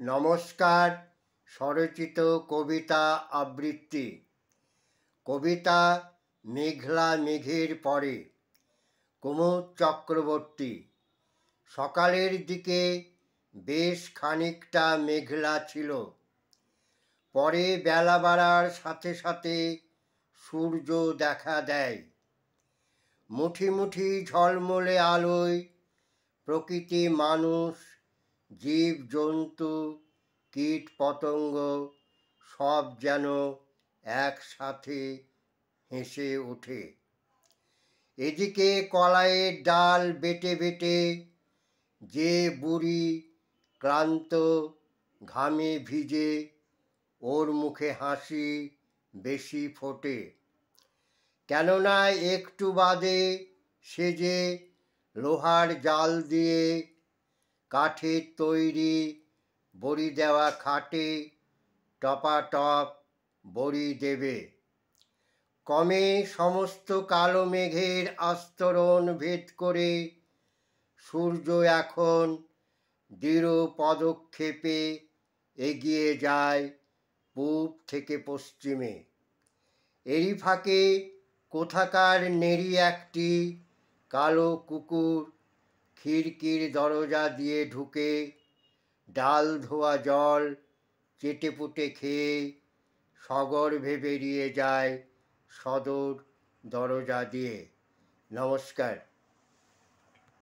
নমস্কার। স্বরচিত কবিতা আবৃত্তি। কবিতা মেঘলা মেঘের পরে, কুমুদ চক্রবর্তী। সকালের দিকে বেশ খানিকটা মেঘলা ছিল, পরে বেলা বাড়ার সাথে সাথে সূর্য দেখা দেয়। মুঠি মুঠি ঝলমলে আলোয় প্রকৃতি, মানুষ, জীব জন্তু, কীট পতঙ্গ সব যেন একসাথে হেসে ওঠে। এদিকে কলাইয়ের ডাল বেটে বেটে যে বুড়ি ক্লান্ত, ঘামে ভিজে, ওর মুখে হাসি বেশি ফোটে। কেননা একটু বাদে সে যে লোহার জাল দিয়ে কাঠের তৈরি বড়ি দেওয়া খাটে টপাটপ বড়ি দেবে। ক্রমে সমস্ত কালো মেঘের আস্তরণ ভেদ করে সূর্য এখন দৃঢ় পদক্ষেপে এগিয়ে যায় পূব থেকে পশ্চিমে। এরই ফাঁকে কোথাকার নেড়ি একটি কালো কুকুর খিড়কির দরজা দিয়ে ঢুকে ডাল ধোয়া জল চেটেপুটে খেয়ে সগর্বে বেরিয়ে যায় সদর দরজা দিয়ে। নমস্কার।